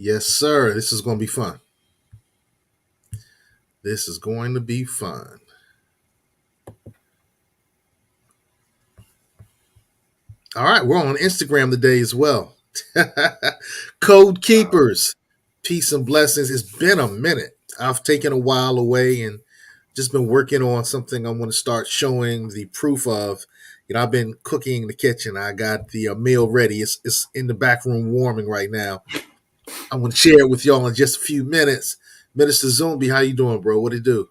Yes, sir. This is going to be fun. This is going to be fun. All right, we're on Instagram today as well. Code Wow. Keepers, peace and blessings. It's been a minute. I've taken a while away and just been working on something I want to start showing the proof of. I've been cooking in the kitchen. I got the meal ready. It's in the back room warming right now. I'm going to share it with y'all in just a few minutes. Minister Zumbi, how you doing, bro? What it do?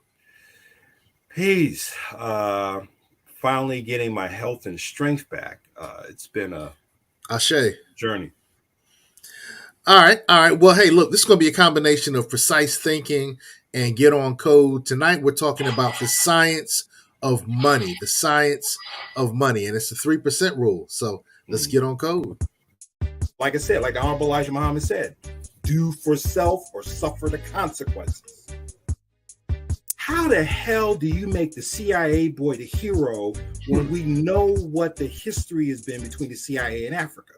Peace. Finally getting my health and strength back. It's been a Ashe. journey. All right, all right. Well, hey, look, this is going to be a combination of precise thinking and get on code. Tonight, we're talking about the science of money, and it's the 3% rule. So let's Mhm. get on code. Like I said, like the Honorable Elijah Muhammad said, do for self or suffer the consequences. How the hell do you make the CIA boy the hero when we know what the history has been between the CIA and Africa?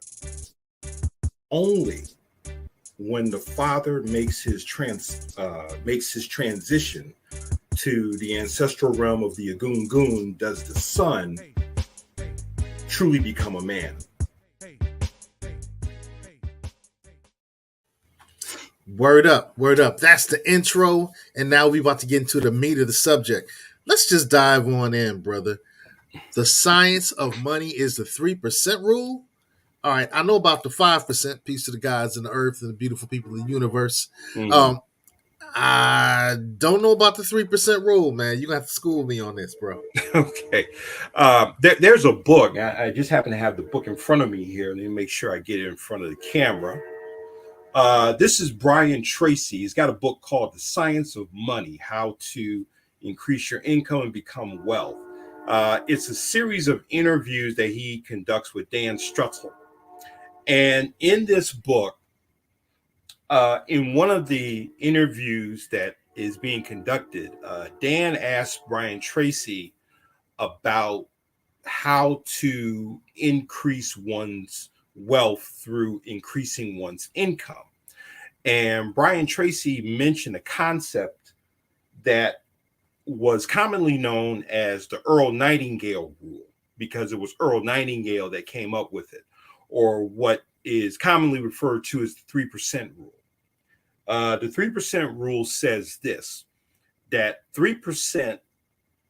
Only when the father makes his transition to the ancestral realm of the Agun Gun does the son truly become a man. Word up, word up. That's the intro. And now we're about to get into the meat of the subject. Let's just dive on in, brother. The science of money is the 3% rule. All right, I know about the 5%, peace to the gods and the earth and the beautiful people of the universe. Mm-hmm. Um, I don't know about the 3% rule, man. You got to school me on this, bro. Okay. There's a book. I just happen to have the book in front of me here. Let me make sure I get it in front of the camera. This is Brian Tracy. He's got a book called The Science of Money, How to Increase Your Income and Become Wealth. It's a series of interviews that he conducts with Dan Strutzel. And in this book, in one of the interviews that is being conducted, Dan asked Brian Tracy about how to increase one's wealth through increasing one's income. And Brian Tracy mentioned a concept that was commonly known as the Earl Nightingale Rule, because it was Earl Nightingale that came up with it, or what is commonly referred to as the 3% rule. The 3% rule says this, that 3%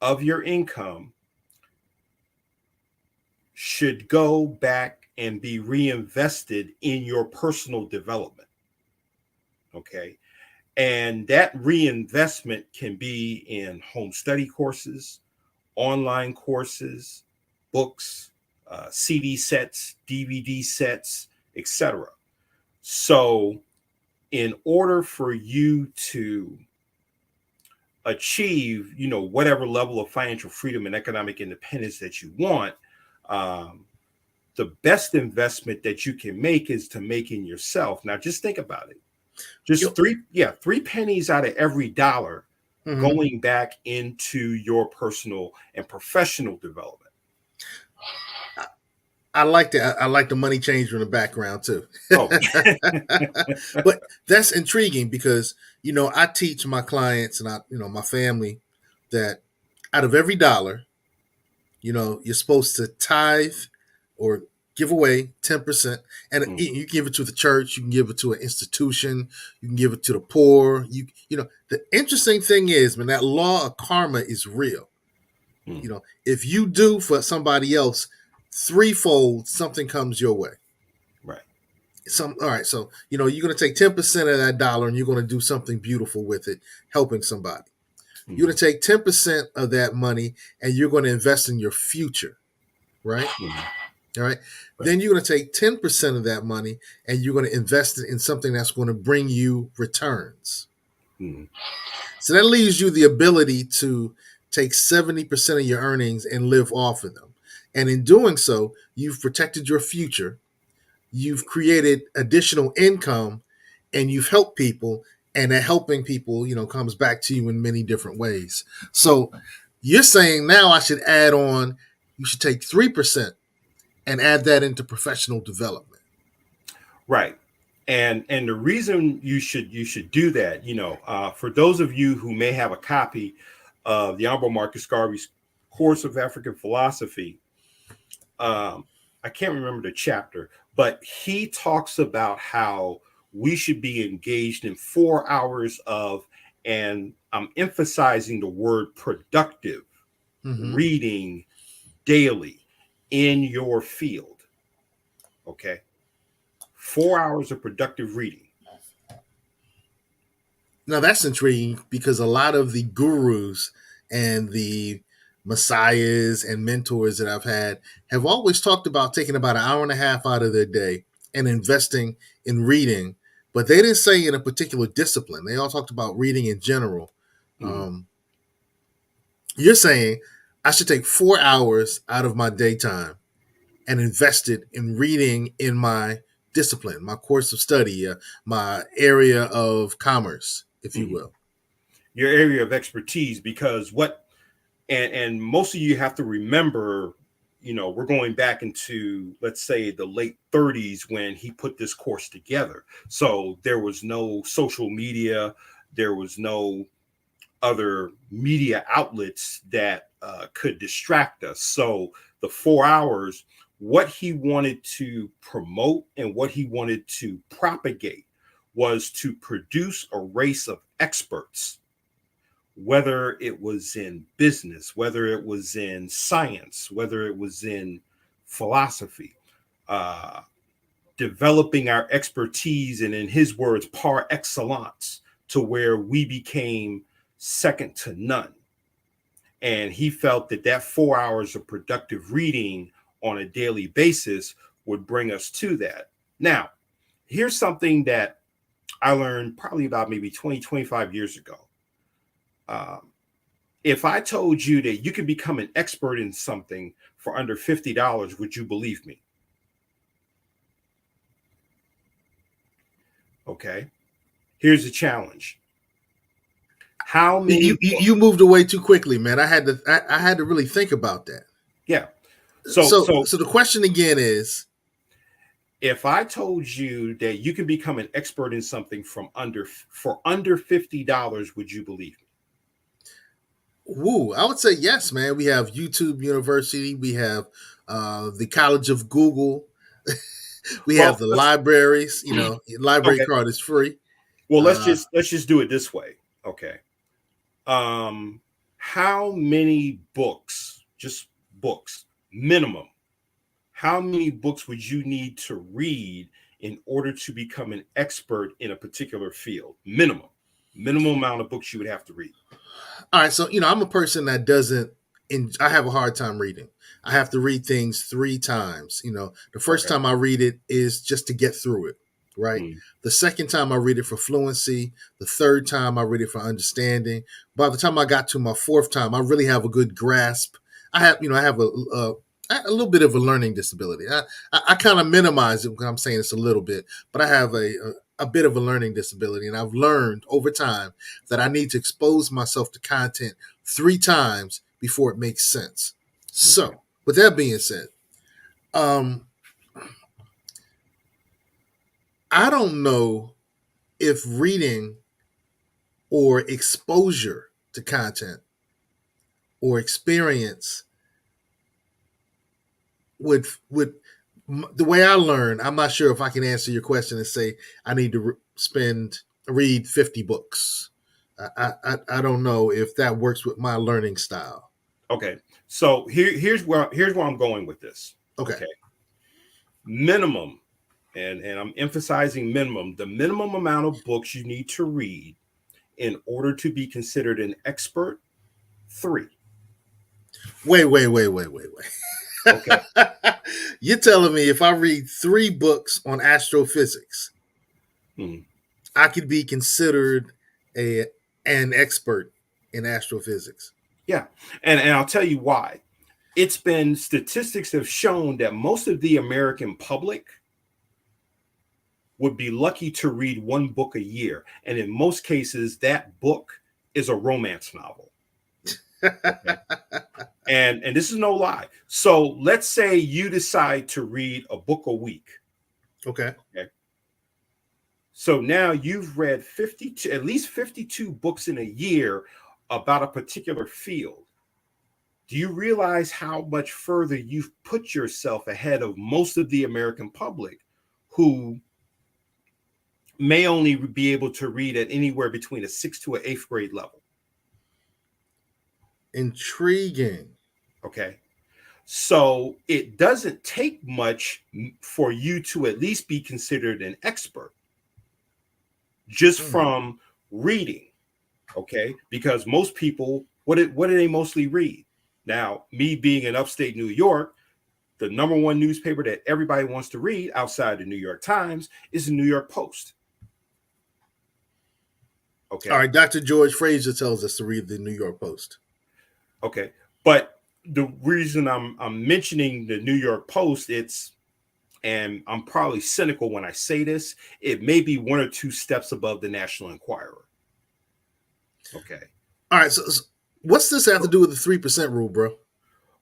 of your income should go back and be reinvested in your personal development. Okay. And that reinvestment can be in home study courses, online courses, books, CD sets, DVD sets, etc. So, in order for you to achieve, whatever level of financial freedom and economic independence that you want, um, the best investment that you can make is to make in yourself. Now, just think about it. Just Yo, three pennies out of every dollar mhm. going back into your personal and professional development. I like that. I like the money changer in the background too. Oh, But that's intriguing because I teach my clients and my family that out of every dollar, you're supposed to tithe or give away 10%. And mhm, you give it to the church, you can give it to an institution, you can give it to the poor. The interesting thing is, man, that law of karma is real. mhm, If you do for somebody else, threefold something comes your way. right. All right, so you're going to take 10% of that dollar and you're going to do something beautiful with it, helping somebody. You're Mhm, going to take 10% of that money and you're going to invest in your future, right? mhm, All right. right. Then you're going to take 10% of that money and you're going to invest it in something that's going to bring you returns. Mhm, So that leaves you the ability to take 70% of your earnings and live off of them. And in doing so, you've protected your future, you've created additional income, and you've helped people. And that helping people, comes back to you in many different ways. So you're saying now I should add on, you should take 3% and add that into professional development. right. And the reason you should do that, for those of you who may have a copy of the Honorable Marcus Garvey's Course of African Philosophy, um, I can't remember the chapter, but he talks about how we should be engaged in 4 hours of, and I'm emphasizing the word productive Mm-hmm. reading daily in your field. Okay. 4 hours of productive reading. Now that's intriguing because a lot of the gurus and the messiahs and mentors that I've had have always talked about taking about an hour and a half out of their day and investing in reading, but they didn't say in a particular discipline. They all talked about reading in general. Mm-hmm. Um, you're saying I should take 4 hours out of my daytime and invest it in reading in my discipline, my course of study, my area of commerce, if you Mm-hmm. will. Your area of expertise, because what and most of you have to remember, we're going back into, let's say, the late 30s when he put this course together. So there was no social media, there was no other media outlets that could distract us. So the 4 hours, what he wanted to promote and what he wanted to propagate was to produce a race of experts, whether it was in business, whether it was in science, whether it was in philosophy, uh, developing our expertise, and in his words, par excellence, to where we became second to none. And he felt that that 4 hours of productive reading on a daily basis would bring us to that. Now, here's something that I learned probably about maybe 20, 25 years ago. Um, if I told you that you could become an expert in something for under $50, would you believe me? Okay. Here's the challenge. How You, many you books? you moved away too quickly, man. I had to really think about that. Yeah. So So so so the question again is, if I told you that you can become an expert in something for under $50, would you believe me? woo, I would say yes, man. We have YouTube University, we have the College of Google, we have Well, the let's libraries. Library okay. card is free. Well, let's Uh, just let's just do it this way. Okay. Um how many books, just books, minimum, how many books would you need to read in order to become an expert in a particular field? Minimum amount of books you would have to read. all right, so I'm a person that doesn't. I have a hard time reading. I have to read things 3 times. The first Okay. time I read it is just to get through it, right? Mm, The second time I read it for fluency. The third time I read it for understanding. By the time I got to my fourth time, I really have a good grasp. I have a little bit of a learning disability. I kind of minimize it when I'm saying it's a little bit, but I have a bit of a learning disability, and I've learned over time that I need to expose myself to content 3 times before it makes sense. okay. So, with that being said, um, I don't know if reading or exposure to content or experience would the way I learn. I'm not sure if I can answer your question and say I need to read 50 books. I don't know if that works with my learning style. Okay. So here's where I'm going with this. Okay. Okay. Minimum, and I'm emphasizing minimum, the minimum amount of books you need to read in order to be considered an expert, 3. Wait. Okay. You're telling me if I read 3 books on astrophysics, Hmm. I could be considered a an expert in astrophysics? Yeah. And I'll tell you why. It's been statistics have shown that most of the American public would be lucky to read one book a year. And in most cases, that book is a romance novel. Okay. And this is no lie. So let's say you decide to read a book a week. Okay. Okay. So now you've read 52, at least 52 books in a year about a particular field. Do you realize how much further you've put yourself ahead of most of the American public who may only be able to read at anywhere between a sixth to an eighth grade level? Intriguing. Okay. So it doesn't take much for you to at least be considered an expert just Mm. from reading. Okay. Because most people, what do they mostly read? Now, me being in upstate New York, the number one newspaper that everybody wants to read outside the New York Times is the New York Post. All Okay. right, Dr. George Fraser tells us to read the New York Post. Okay. But the reason I'm mentioning the New York Post, and I'm probably cynical when I say this, it may be one or two steps above the National Enquirer. Okay. All right, so what's this have to do with the 3% rule, bro?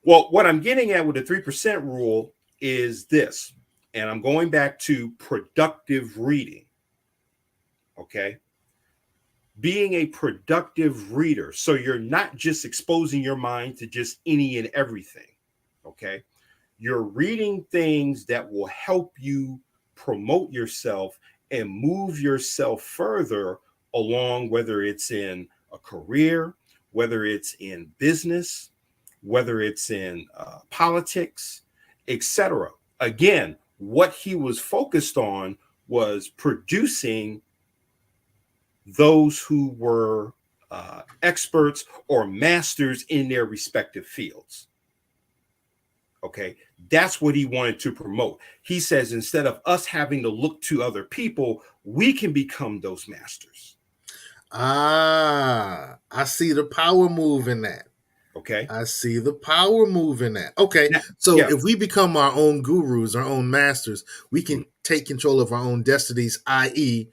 Well, what I'm getting at with the 3% rule is this, and I'm going back to productive reading. Okay. Being a productive reader. So you're not just exposing your mind to just any and everything. Okay. You're reading things that will help you promote yourself and move yourself further along, whether it's in a career, whether it's in business, whether it's in politics, etc. Again, what he was focused on was producing those who were experts or masters in their respective fields. Okay, that's what he wanted to promote. He says instead of us having to look to other people, we can become those masters. Ah, I see the power move in that. Okay. I see the power move in that. Okay, Now, so yeah. if we become our own gurus, our own masters, we Mm, can take control of our own destinies, i.e.,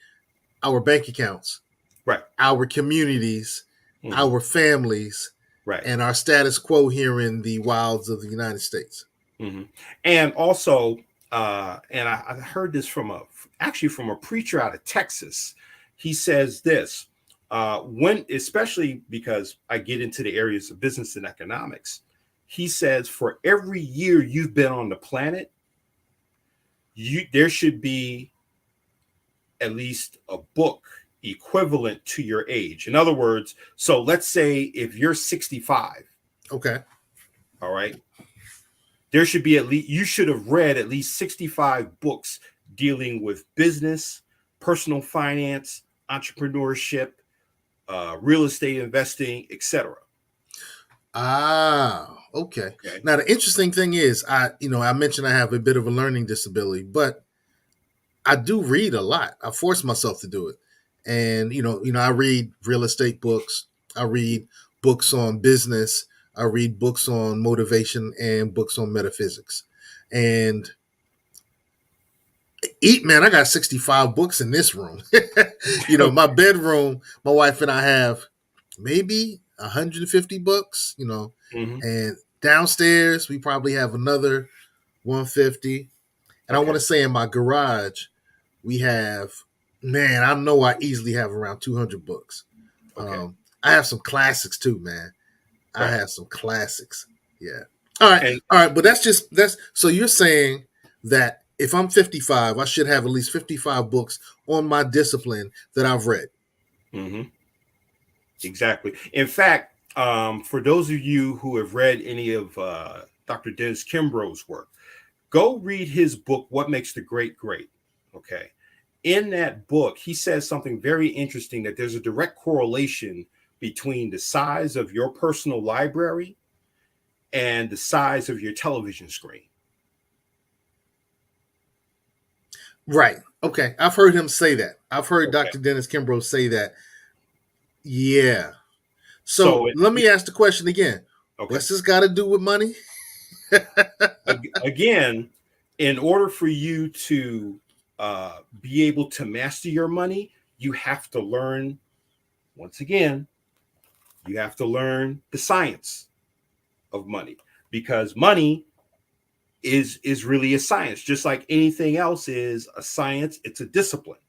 our bank accounts, right. our communities, Mhm, our families, right. and our status quo here in the wilds of the United States. Hmm. And also, and I heard this from a preacher out of Texas. He says this, when, especially because I get into the areas of business and economics, he says for every year you've been on the planet, there should be at least a book equivalent to your age. In other words, so let's say if you're 65, Okay. all right, there should be at least, you should have read at least 65 books dealing with business, personal finance, entrepreneurship, real estate investing, etc. Ah, okay. Okay. Now the interesting thing is, I mentioned I have a bit of a learning disability, but I do read a lot. I force myself to do it, and I read real estate books. I read books on business. I read books on motivation and books on metaphysics. And eat, man, I got 65 books in this room. My bedroom, my wife and I have maybe 150 books. Hmm. And downstairs we probably have another 150. And I want Okay. to say in my garage we have, man, I know I easily have around 200 books. Okay. I have some classics too, man. I Right. have some classics. Yeah. All right. And All right. But that's so you're saying that if I'm 55, I should have at least 55 books on my discipline that I've read. mhm, exactly. In fact, for those of you who have read any of Dr. Dennis Kimbrough's work, go read his book, What Makes the Great Great. Okay. In that book, he says something very interesting, that there's a direct correlation between the size of your personal library and the size of your television screen. Right. Okay. I've heard him say that. I've heard Okay. Dr. Dennis Kimbrough say that. Yeah. So So, let me ask the question again. okay. What's this got to do with money? Again, in order for you to be able to master your money, you have to learn, once again, you have to learn the science of money, because money is really a science, just like anything else is a science. It's a discipline.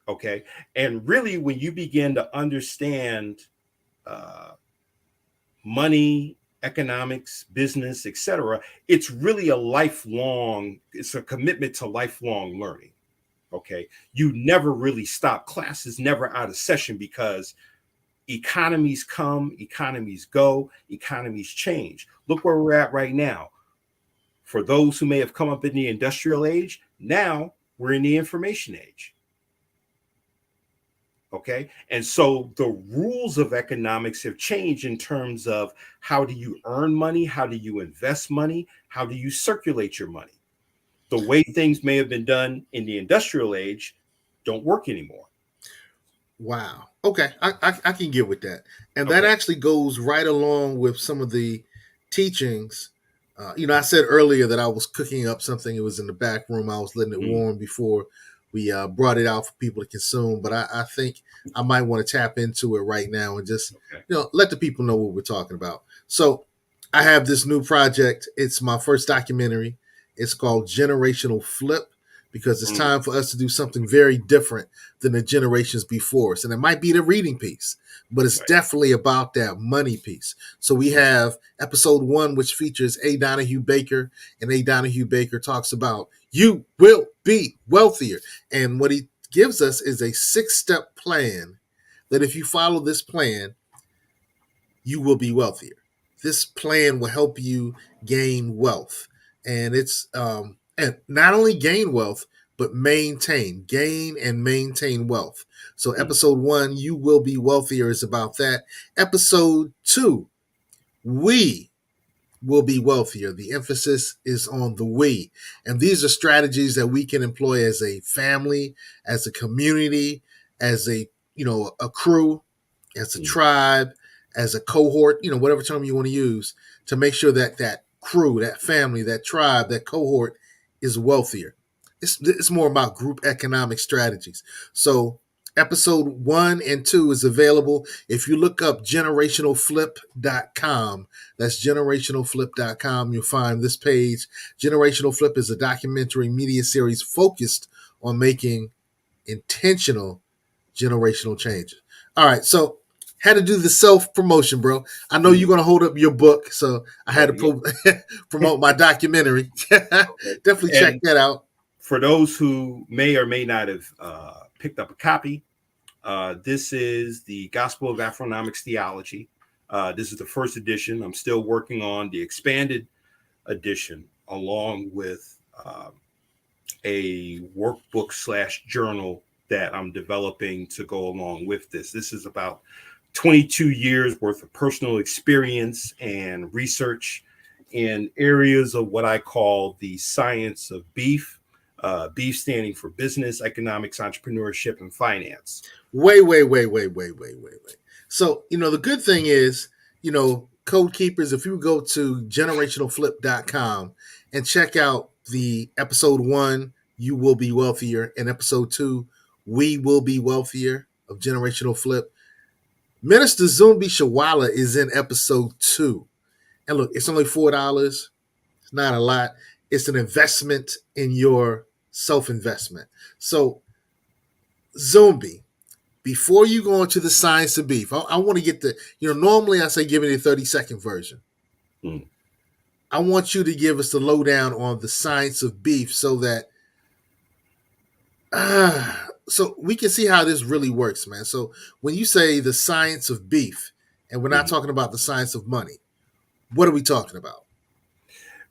Okay. And really, when you begin to understand uh, money, economics, business, etc., it's really a lifelong, it's a commitment to lifelong learning. Okay. You never really stop. Class is never out of session because economies come, economies go, economies change. Look where we're at right now. For those who may have come up in the industrial age, now we're in the information age. Okay. And so the rules of economics have changed in terms of how do you earn money? How do you invest money? How do you circulate your money? The way things may have been done in the industrial age don't work anymore. Wow. Okay, I can get with that, and that Okay. actually goes right along with some of the teachings. I said earlier that I was cooking up something. It was in the back room. I was letting it Mm, warm before we brought it out for people to consume. But I think I might want to tap into it right now and just okay. let the people know what we're talking about. So I have this new project. It's my first documentary. It's called Generational Flip because it's Mm, time for us to do something very different than the generations before us. And it might be the reading piece, but it's right. definitely about that money piece. So we have episode 1, which features A. Donahue Baker, and A. Donahue Baker talks about you will be wealthier. And what he gives us is a 6-step plan that if you follow this plan, you will be wealthier. This plan will help you gain wealth, and it's and not only gain wealth but gain and maintain wealth. So, Mm, episode 1, you will be wealthier, is about that. Episode 2, we will be wealthier. The emphasis is on the we, and these are strategies that we can employ as a family, as a community, as a crew, as a mm, tribe, as a cohort, whatever term you want to use, to make sure that that crew, that family, that tribe, that cohort is wealthier. It's more about group economic strategies. So episode 1 and 2 is available. If you look up generationalflip.com, that's generationalflip.com, you'll find this page. Generational Flip is a documentary media series focused on making intentional generational changes. All right, so had to do the self promotion, bro. I know you're mm. gonna hold up your book, so I had Yeah, to yeah. promote my documentary. Okay. Definitely check And that out. for those who may or may not have picked up a copy, this is the Gospel of Afronomics Theology. This is the first edition. I'm still working on the expanded edition, along with a workbook slash journal that I'm developing to go along with this. This is about 22 years worth of personal experience and research in areas of what I call the science of beef. Beef standing for business, economics, entrepreneurship, and finance. Wait. So, the good thing is, Code Keepers, if you go to generationalflip.com and check out the episode 1, You Will Be Wealthier, and episode 2, We Will Be Wealthier of Generational Flip, Minister Zumbi Shawala is in episode 2. And look, it's only $4. It's not a lot. It's an investment in your self investment. So, Zumbi, before you go into the science of beef, I want to get normally I say give me the 30-second version. Mm. I want you to give us the lowdown on the science of beef so that so we can see how this really works, man. So when you say the science of beef, and we're not Mhm. talking about the science of money, what are we talking about?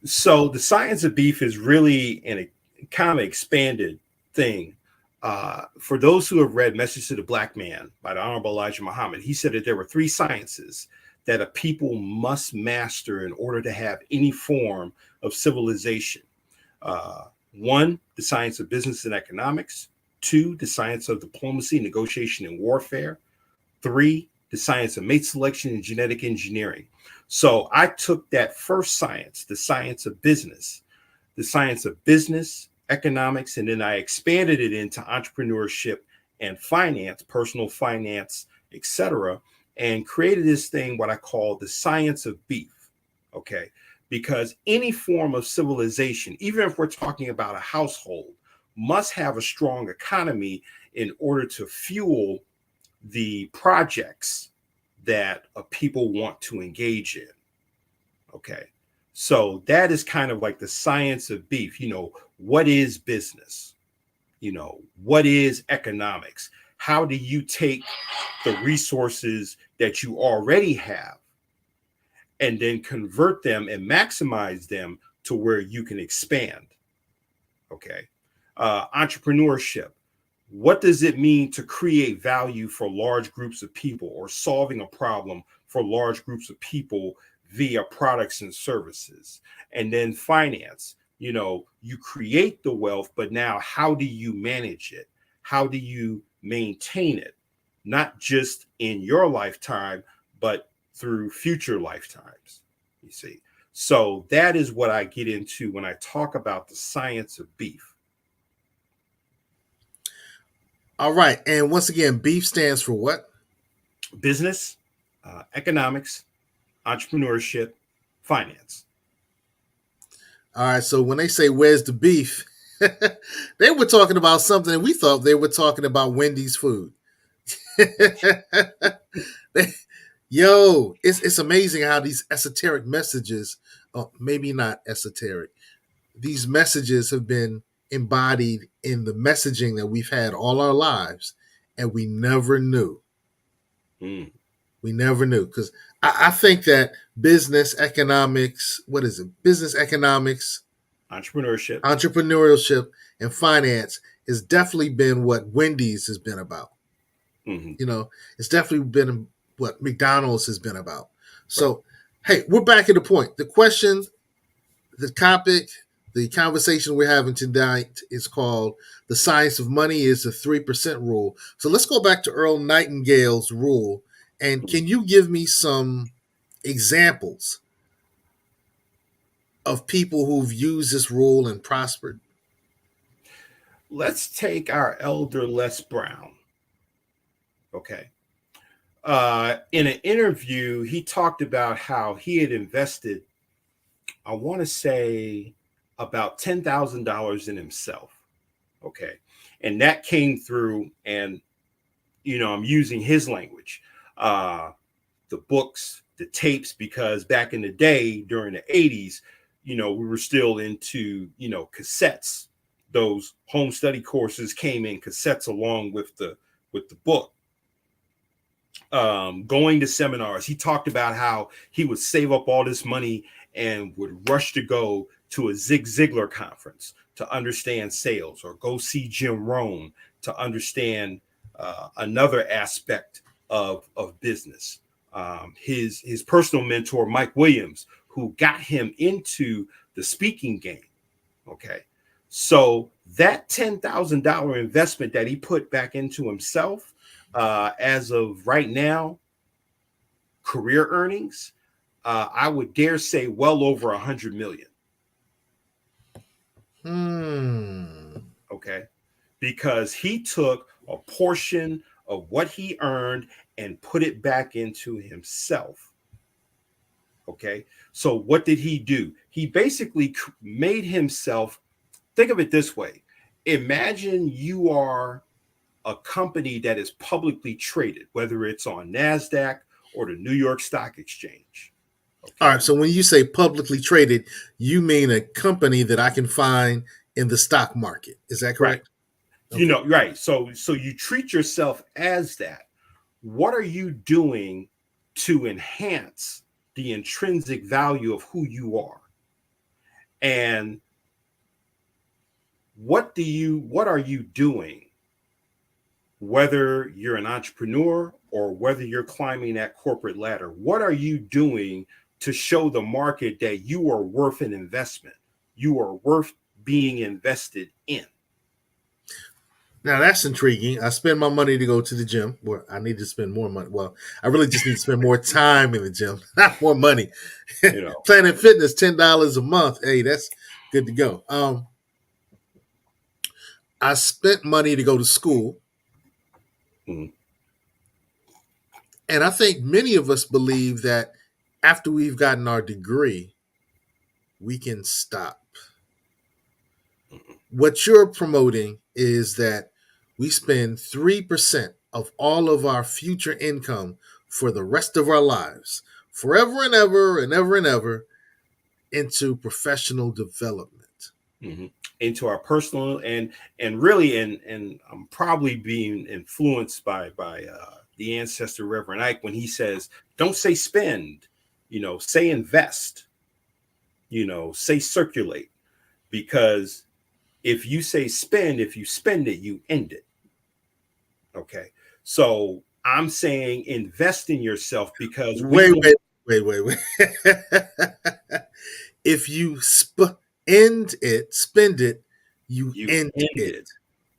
So the science of beef is really a kind of expanded thing. For those who have read Message to the Black Man by the Honorable Elijah Muhammad, he said that there were 3 sciences that a people must master in order to have any form of civilization. Uh, 1, the science of business and economics. 2, the science of diplomacy, negotiation, and warfare. 3, the science of mate selection and genetic engineering. So I took that first science, the science of business, economics, and then I expanded it into entrepreneurship and finance, personal finance, etc., and created this thing, what I call the science of beef. Okay. Because any form of civilization, even if we're talking about a household, must have a strong economy in order to fuel the projects that people want to engage in. Okay. So that is kind of like the science of beef. What is business? What is economics? How do you take the resources that you already have and then convert them and maximize them to where you can expand? Okay. Entrepreneurship. What does it mean to create value for large groups of people or solving a problem for large groups of people via products and services? And then finance. You create the wealth, but now how do you manage it? How do you maintain it? Not just in your lifetime, but through future lifetimes, you see. So that is what I get into when I talk about the science of beef. All right. And once again, beef stands for what? Business, economics, entrepreneurship, finance. All right. So when they say, where's the beef? They were talking about something, and we thought they were talking about Wendy's food. Yo, it's amazing how these esoteric messages, maybe not esoteric, these messages have been embodied in the messaging that we've had all our lives, and we never knew. Mm. We never knew, because I think that business economics, what is it? Business economics, Entrepreneurship. entrepreneurship, and finance has definitely been what Wendy's has been about. Mm-hmm. It's definitely been what McDonald's has been about. Right. So, hey, we're back at the point. The question, the topic, the conversation we're having tonight is called "The Science of Money is the 3% Rule." So let's go back to Earl Nightingale's rule. And Mm-hmm. can you give me some examples of people who've used this rule and prospered? Let's take our elder Les Brown. Okay. In an interview, he talked about how he had invested, I want to say, about $10,000 in himself. Okay. And that came through, and, I'm using his language, the books, the tapes, because back in the day, during the 80s, we were still into, cassettes. Those home study courses came in cassettes along with the book. Going to seminars, he talked about how he would save up all this money and would rush to go to a Zig Ziglar conference to understand sales, or go see Jim Rohn to understand another aspect of business. His personal mentor, Mike Williams, who got him into the speaking game. Okay. So that $10,000 investment that he put back into himself, as of right now, career earnings, I would dare say well over 100 million. Okay. Because he took a portion of what he earned and put it back into himself. Okay. So what did he do? He basically made himself, think of it this way. Imagine you are a company that is publicly traded, whether it's on NASDAQ or the New York Stock Exchange. Okay. All right. So when you say publicly traded, you mean a company that I can find in the stock market. Is that Right. correct? Okay. Right. So you treat yourself as that. What are you doing to enhance the intrinsic value of who you are? And what are you doing, whether you're an entrepreneur or whether you're climbing that corporate ladder? What are you doing to show the market that you are worth an investment? You are worth being invested in. Now that's intriguing. I spend my money to go to the gym. Well, I need to spend more money. Well, I really just need to spend more time in the gym, not more money. Planet Fitness, $10 a month. Hey, that's good to go. I spent money to go to school. Mm. And I think many of us believe that after we've gotten our degree, we can stop. What you're promoting is that we spend 3% of all of our future income for the rest of our lives, forever and ever and ever and ever, into professional development. hmm into our personal and really and I'm probably being influenced by the ancestor Reverend Ike when he says, "Don't say spend, say invest, say circulate." Because if you say spend, if you spend it, you end it. Okay, so I'm saying invest in yourself because we Wait, want wait, wait. If you spend it, you you end end it. it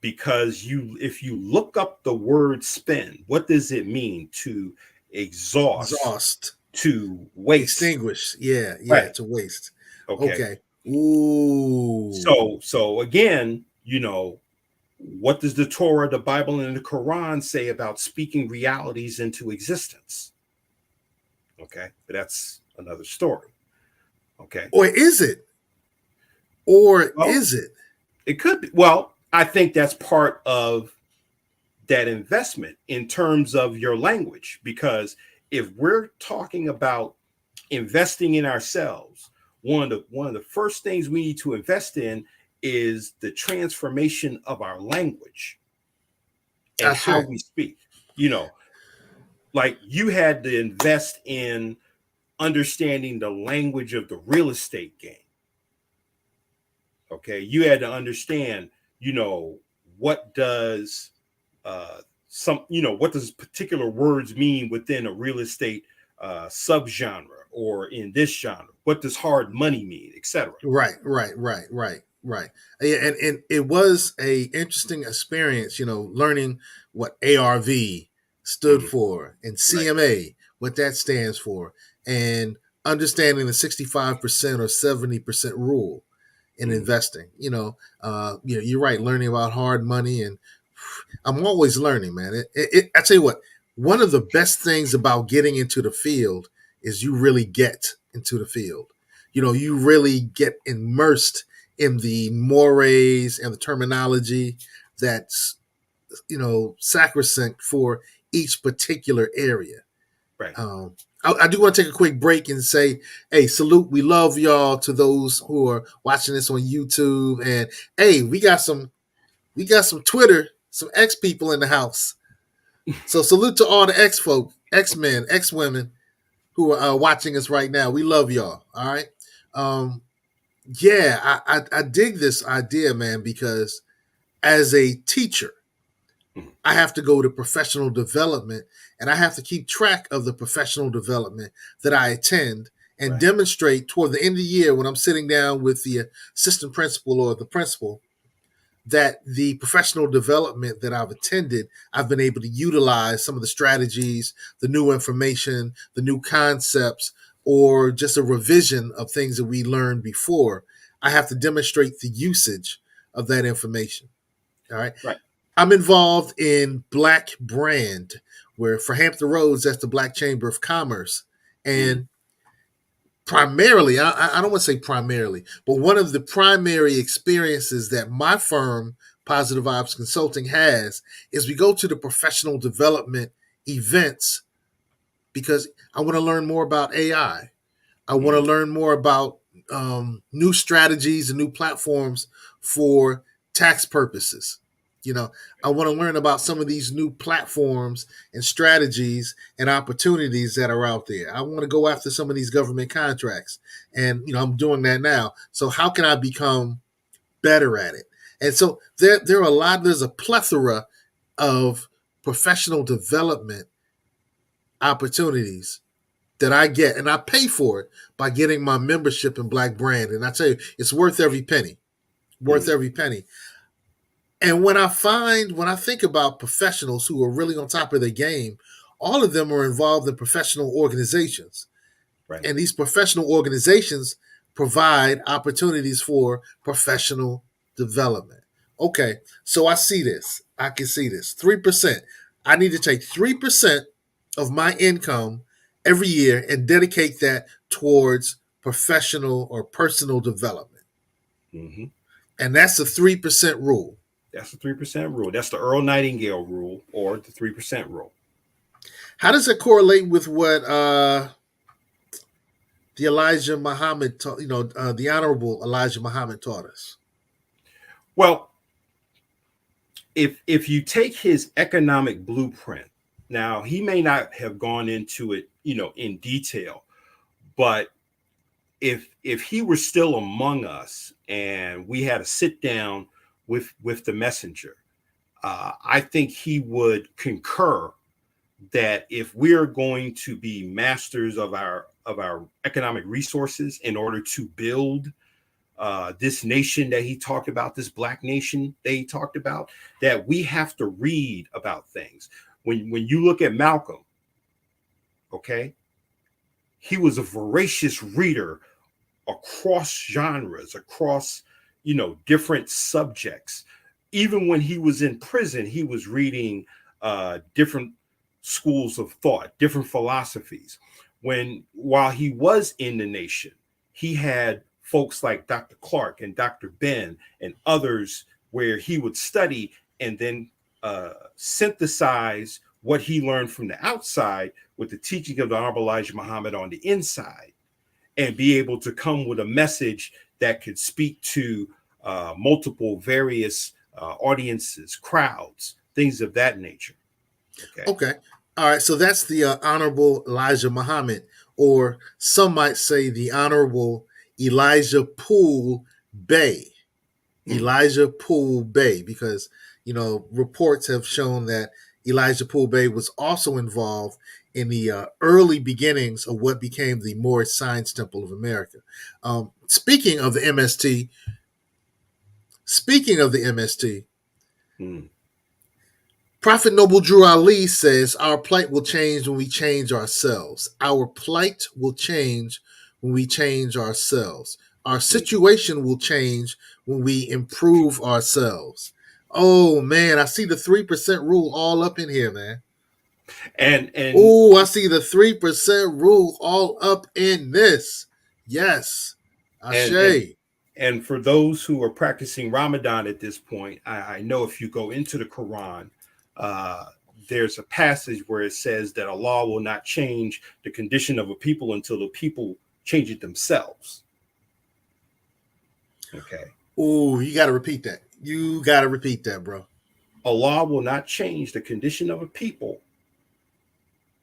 because if you look up the word spend, what does it mean? To exhaust, Exhaust, to waste. extinguish. Yeah, yeah, Right. to waste. Okay. Okay. Ooh. So again, what does the Torah, the Bible, and the Quran say about speaking realities into existence? Okay, but that's another story. Okay. Or is it? Or Well, is it? it could be. Well, I think that's part of that investment in terms of your language, because if we're talking about investing in ourselves, one of the first things we need to invest in is the transformation of our language and That's how right. we speak. You know, like you had to invest in understanding the language of the real estate game. Okay, you had to understand, what does what does particular words mean within a real estate subgenre, or in this genre? What does hard money mean, etc. Right. Yeah, and it was a interesting experience, learning what ARV stood Mm-hmm. for and Right. CMA, what that stands for, and understanding the 65% or 70% rule in Mm-hmm. investing. You're right, learning about hard money, and I'm always learning, man. I tell you what, one of the best things about getting into the field is you really get into the field. You really get immersed in the mores and the terminology that's, sacrosanct for each particular area. Right. I do want to take a quick break and say, hey, salute. We love y'all to those who are watching this on YouTube. And hey, we got some Twitter, some X people in the house. So salute to all the X folk, X men, X women who are watching us right now. We love y'all. All right. Um, yeah, I dig this idea, man, because as a teacher, Mm-hmm. I have to go to professional development and I have to keep track of the professional development that I attend and Right. demonstrate toward the end of the year when I'm sitting down with the assistant principal or the principal that the professional development that I've attended, I've been able to utilize some of the strategies, the new information, the new concepts, or just a revision of things that we learned before. I have to demonstrate the usage of that information. All right. Right. I'm involved in Black Brand, where for Hampton Roads, that's the Black Chamber of Commerce. Mm-hmm. And primarily, I don't want to say primarily, but one of the primary experiences that my firm, Positive Vibes Consulting, has is we go to the professional development events because I want to learn more about AI. I want to Mm-hmm. learn more about new strategies and new platforms for tax purposes. You know, I want to learn about some of these new platforms and strategies and opportunities that are out there. I want to go after some of these government contracts, and I'm doing that now. So how can I become better at it? And so there are a lot. There's a plethora of professional development opportunities that I get, and I pay for it by getting my membership in Black Brand. And I tell you, it's worth every penny. Worth Mm-hmm. every penny. And when I think about professionals who are really on top of their game, all of them are involved in professional organizations. Right. And these professional organizations provide opportunities for professional development. Okay, so I see this. I can see this. 3%. I need to take 3% of my income every year and dedicate that towards professional or personal development. Mm-hmm. And that's the 3% rule. That's the 3% rule. That's the Earl Nightingale rule or the 3% rule. How does it correlate with what the Elijah Muhammad taught? The Honorable Elijah Muhammad taught us. Well, if you take his economic blueprint, now he may not have gone into it, in detail, but if he were still among us and we had a sit down with the messenger, I think he would concur that if we're going to be masters of our economic resources in order to build this nation that he talked about, this black nation that he talked about, that we have to read about things. When you look at Malcolm, okay, he was a voracious reader across genres, across different subjects. Even when he was in prison, he was reading different schools of thought, different philosophies. While he was in the nation, he had folks like Dr. Clark and Dr. Ben and others where he would study and then synthesize what he learned from the outside with the teaching of the Honorable Elijah Muhammad on the inside, and be able to come with a message that could speak to multiple various audiences, crowds, things of that nature. Okay. All right. So that's the Honorable Elijah Muhammad, or some might say the Honorable Elijah Poole Bey. Elijah Poole Bey, because, reports have shown that Elijah Poole Bey was also involved in the early beginnings of what became the Moorish Science Temple of America. Speaking of the MST, Mm. Prophet Noble Drew Ali says, our plight will change when we change ourselves. Our plight will change when we change ourselves. Our situation will change when we improve ourselves. Oh, man, I see the 3% rule all up in here, man. And Oh, I see the 3% rule all up in this. Yes. and Ashe. and for those who are practicing Ramadan at this point, I know if you go into the Quran, uh, there's a passage where it says that Allah will not change the condition of a people until the people change it themselves. Okay. Oh, you got to repeat that. You got to repeat that, bro. Allah will not change the condition of a people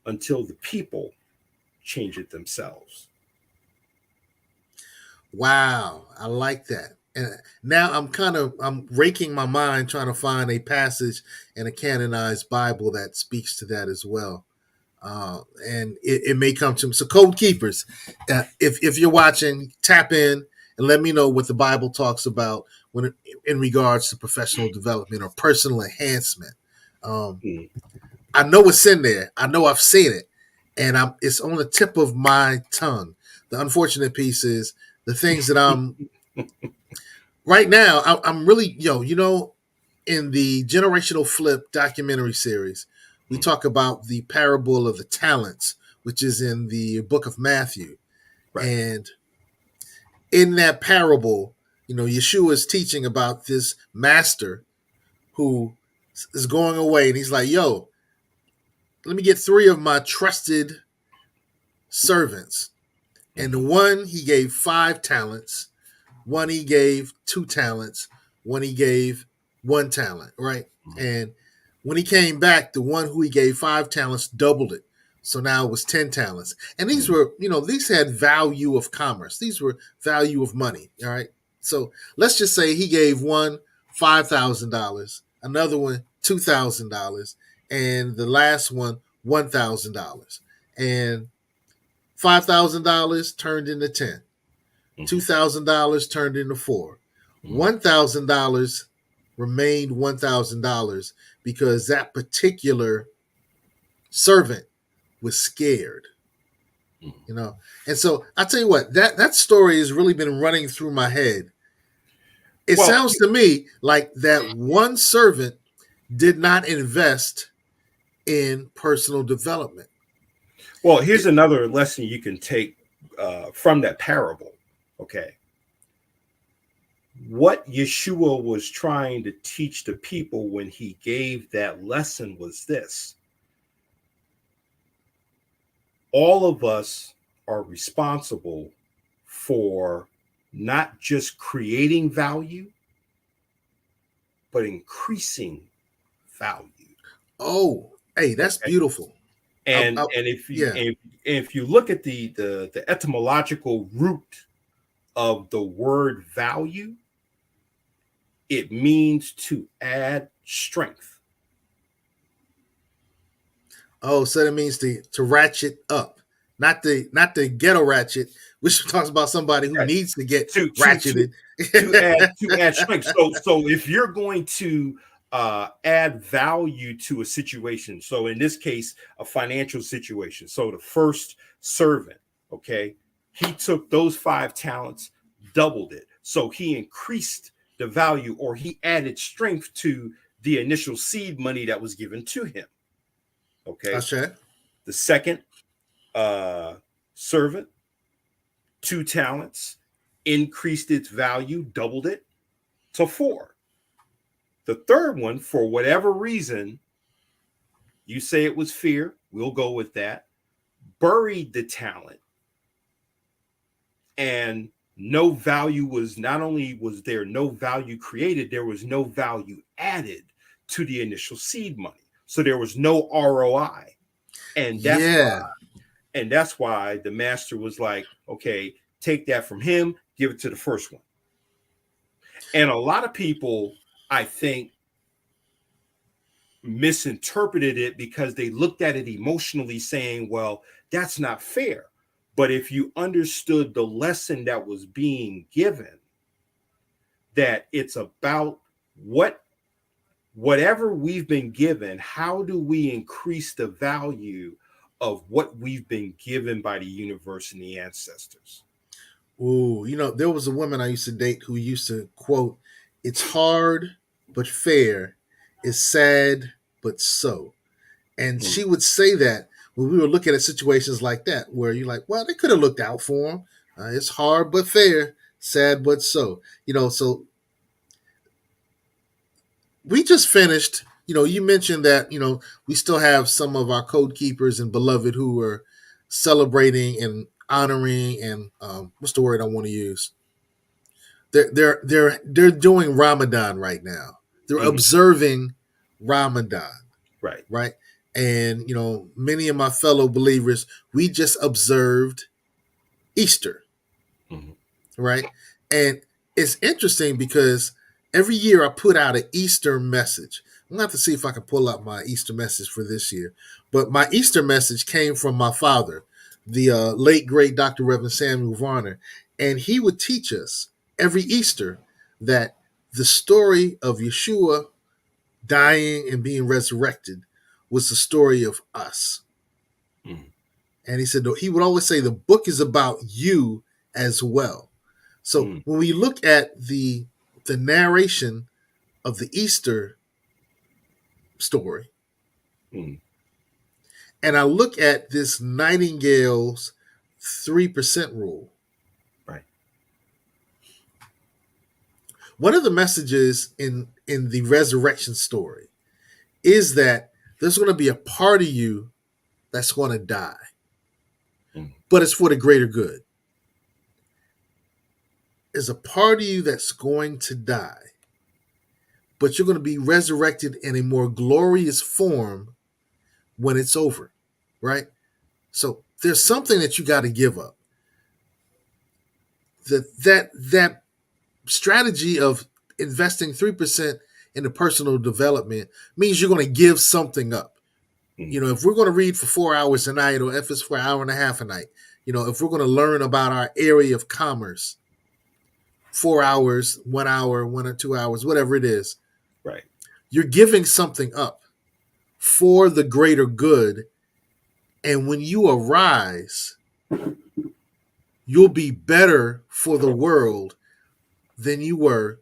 until the people change it themselves. Wow, I like that. And now I'm raking my mind trying to find a passage in a canonized Bible that speaks to that as well. And it may come to me. So, Code Keepers, if you're watching, tap in and let me know what the Bible talks about in regards to professional development or personal enhancement. Mm. I know it's in there. I know I've seen it, and it's on the tip of my tongue. The unfortunate piece is the things that I'm right now. I'm really in the Generational Flip documentary series, we talk about the parable of the talents, which is in the book of Matthew. Right. And in that parable, Yeshua is teaching about this master who is going away, and he's like, yo, let me get 3 of my trusted servants. And the one he gave 5 talents, one he gave 2 talents, one he gave 1 talent, right? And when he came back, the one who he gave 5 talents doubled it. So now it was 10 talents. And these were, these had value of commerce. These were value of money, all right? So let's just say he gave one $5,000, another one $2,000, and the last one $1,000. And $5,000 turned into 10. $2,000 turned into 4. $1,000 remained $1,000 because that particular servant was scared. And so I tell you what, that story has really been running through my head. It sounds to me like that one servant did not invest in personal development. Well, here's another lesson you can take from that parable. Okay. what Yeshua was trying to teach the people when he gave that lesson was this: all of us are responsible for not just creating value, but increasing value. Oh, hey, that's Okay. beautiful. And I, and if you yeah. and if you look at the etymological root of the word value, it means to add strength. Oh, so that means to ratchet up, not the ghetto ratchet, which talks about somebody who Right. needs to get To to to ratcheted. to add strength. So if you're going to add value to a situation, so in this case, a financial situation. So the first servant, okay, he took those 5 talents, doubled it. So he increased the value, or he added strength to the initial seed money that was given to him. Okay. Okay. The second uh, servant, 2 talents, increased its value, doubled it to 4. The third one, for whatever reason, you say it was fear, we'll go with that, buried the talent, and no value was, not only was there no value created, there was no value added to the initial seed money. So there was no ROI. And that's why Yeah. the master was like, okay, take that from him, give it to the first one. And a lot of people, I think, misinterpreted it because they looked at it emotionally, saying, well, that's not fair. But if you understood the lesson that was being given, that it's about whatever we've been given, how do we increase the value of what we've been given by the universe and the ancestors? Ooh, there was a woman I used to date who used to quote, "It's hard but fair. It's sad but so." And Mm, she would say that when we were looking at situations like that, where you're like, well, they could have looked out for him. It's hard but fair, sad but so. So we just finished. You mentioned that we still have some of our code keepers and beloved who are celebrating and honoring and what's the word I want to use? They're doing Ramadan right now. They're mhm, observing Ramadan, right. right? And many of my fellow believers, we just observed Easter, Mhm, right? And it's interesting because every year I put out an Easter message. I'm gonna have to see if I can pull up my Easter message for this year. But my Easter message came from my father, the late great Dr. Reverend Samuel Varner, and he would teach us every Easter that the story of Yeshua dying and being resurrected was the story of us. mhm, And he said he would always say the book is about you as well. So mhm, when we look at the narration of the Easter story, mhm, and I look at this Nightingale's 3% rule, right. one of the messages in the resurrection story is that there's going to be a part of you that's going to die, Mhm, but it's for the greater good. There's a part of you that's going to die, but you're going to be resurrected in a more glorious form when it's over, right? So there's something that you got to give up. That strategy of investing 3% into personal development means you're going to give something up. mhm, If we're going to read for 4 hours a night, or if it's for an hour and a half a night, if we're going to learn about our area of commerce, 4 hours, 1 hour, 1 or 2 hours, whatever it is, right. you're giving something up for the greater good. And when you arise, you'll be better for the world than you were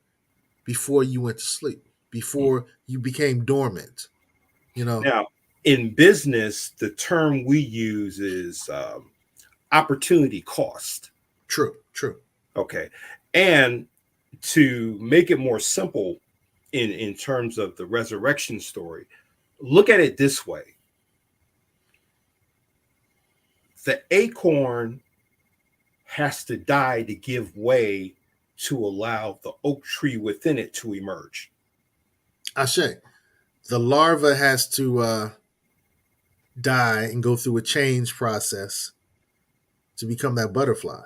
before you went to sleep, Mhm. before you became dormant. You know, Now, in business, the term we use is opportunity cost. true, true. Okay. And to make it more simple in terms of the resurrection story, look at it this way: the acorn has to die to give way to allow the oak tree within it to emerge. Ashe. The larva has to die and go through a change process to become that butterfly.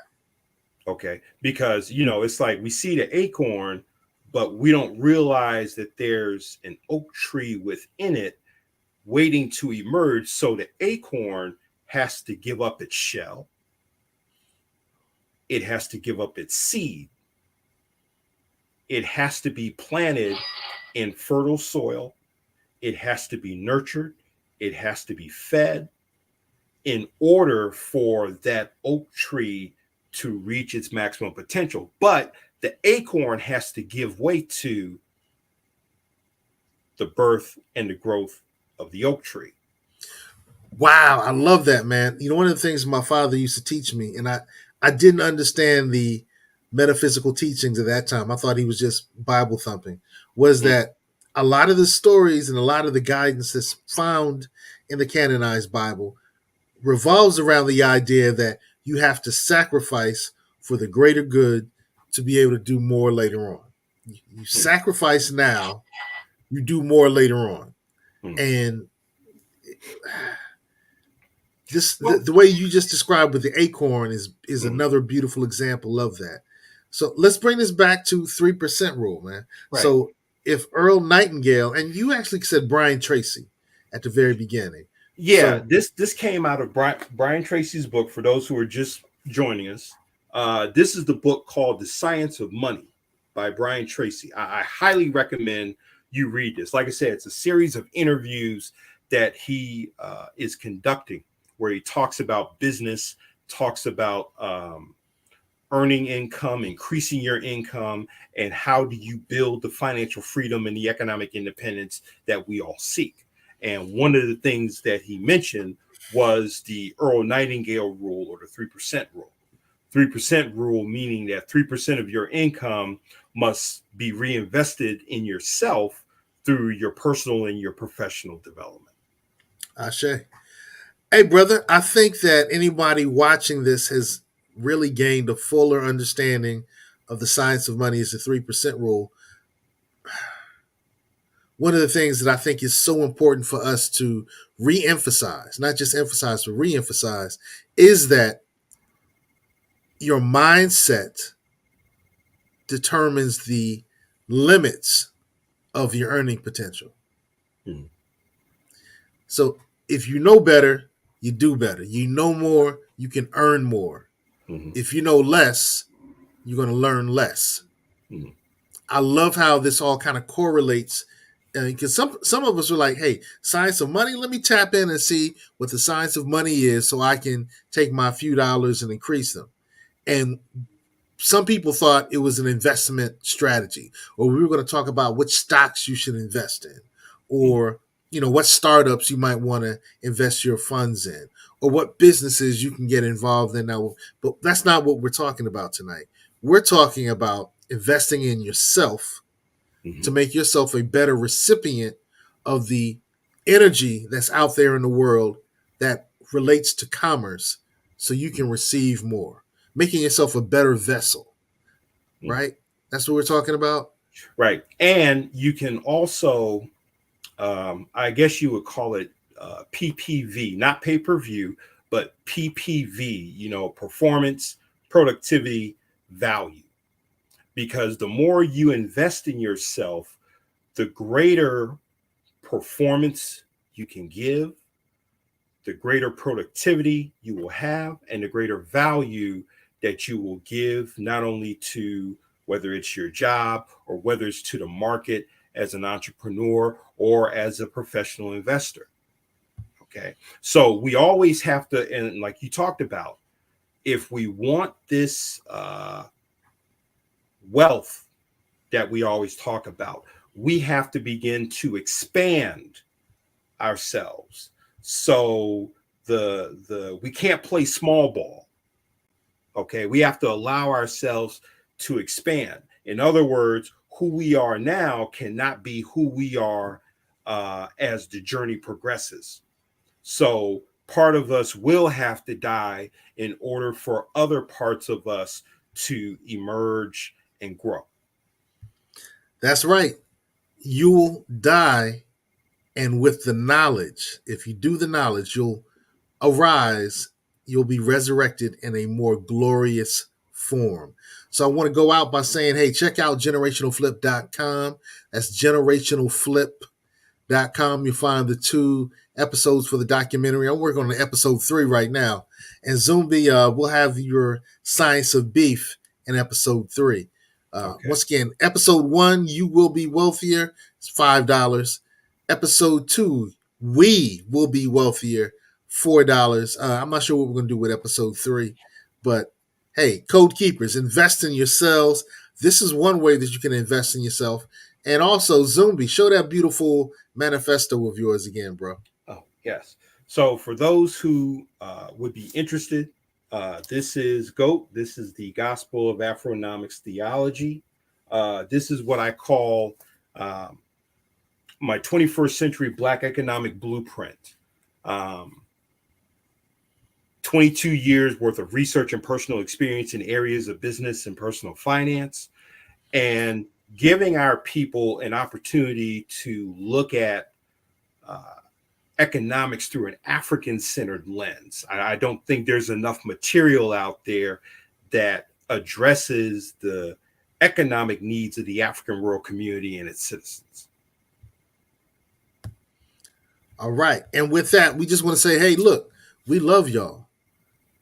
Okay, because it's like we see the acorn, but we don't realize that there's an oak tree within it waiting to emerge. So the acorn has to give up its shell, it has to give up its seed, it has to be planted in fertile soil, it has to be nurtured, it has to be fed in order for that oak tree to reach its maximum potential. But the acorn has to give way to the birth and the growth of the oak tree. Wow, I love that, man. One of the things my father used to teach me, and I didn't understand the metaphysical teachings at that time. I thought he was just Bible thumping. Was Mm, that a lot of the stories and a lot of the guidance that's found in the canonized Bible revolves around the idea that you have to sacrifice for the greater good to be able to do more later on. You mm, sacrifice now, you do more later on. mm. And this Well, the way you just described with the acorn is mm, another beautiful example of that. So let's bring this back to 3% rule, man. right. So if Earl Nightingale, and you actually said Brian Tracy at the very beginning. Yeah, So this came out of Brian Tracy's book. For those who are just joining us, this is the book called "The Science of Money" by Brian Tracy. I highly recommend you read this. Like I said, it's a series of interviews that he is conducting, where he talks about business, talks about earning income, increasing your income, and how do you build the financial freedom and the economic independence that we all seek. And one of the things that he mentioned was the Earl Nightingale rule, or the 3% rule. 3% rule meaning that 3% of your income must be reinvested in yourself through your personal and your professional development. Ashe. Hey, brother, I think that anybody watching this has really gained a fuller understanding of the science of money is the 3% rule. One of the things that I think is so important for us to re-emphasize, not just emphasize, but re-emphasize, is that your mindset determines the limits of your earning potential. Mm-hmm. So if you know better, you do better. You know more, you can earn more. Mm-hmm. If you know less, you're going to learn less. Mm-hmm. I love how this all kind of correlates because some of us are like, hey, science of money, let me tap in and see what the science of money is so I can take my few dollars and increase them. And some people thought it was an investment strategy, or we were going to talk about which stocks you should invest in, or what startups you might want to invest your funds in, or what businesses you can get involved in. Now, but that's not what we're talking about tonight. We're talking about investing in yourself Mm-hmm. to make yourself a better recipient of the energy that's out there in the world that relates to commerce, so you can receive more, making yourself a better vessel, Mm-hmm. right? That's what we're talking about. Right. And you can also, I guess you would call it PPV, not pay per view, but PPV, performance, productivity, value. Because the more you invest in yourself, the greater performance you can give, the greater productivity you will have, and the greater value that you will give, not only to whether it's your job or whether it's to the market as an entrepreneur or as a professional investor. Okay. So we always have to, and like you talked about, if we want this wealth that we always talk about, we have to begin to expand ourselves. So the we can't play small ball. Okay, we have to allow ourselves to expand. In other words, who we are now cannot be who we are as the journey progresses. So part of us will have to die in order for other parts of us to emerge and grow. That's right. You'll die, and with the knowledge, if you do the knowledge, you'll arise, you'll be resurrected in a more glorious form. So I want to go out by saying, hey, check out generationalflip.com. That's generationalflip.com. You'll find the 2 episodes for the documentary. I'm working on episode 3 right now. And Zumbi, we'll have your Science of Beef in episode 3. Okay. Once again, episode 1, You Will Be Wealthier. It's $5. Episode 2, We Will Be Wealthier. $4. I'm not sure what we're going to do with episode 3, but hey, code keepers, invest in yourselves. This is one way that you can invest in yourself. And also, Zumbi, show that beautiful manifesto of yours again, bro. Oh, yes. So for those who would be interested, this is GOAT. This is the Gospel of Afronomics Theology. This is what I call my 21st century Black economic blueprint. 22 years worth of research and personal experience in areas of business and personal finance, and giving our people an opportunity to look at economics through an African-centered lens. I don't think there's enough material out there that addresses the economic needs of the African rural community and its citizens. All right. And with that, we just want to say, hey, look, we love y'all.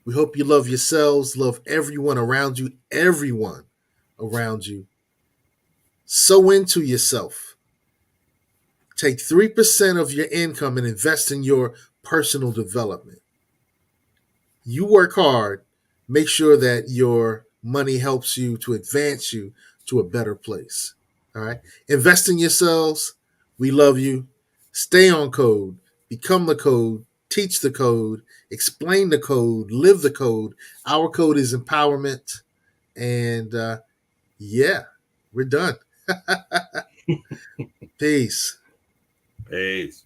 We hope you love yourselves, love everyone around you, everyone around you. Sow into yourself. Take 3% of your income and invest in your personal development. You work hard, make sure that your money helps you to advance you to a better place. All right. Invest in yourselves. We love you. Stay on code. Become the code. Teach the code. Explain the code. Live the code. Our code is empowerment. And yeah, we're done. Peace. Peace.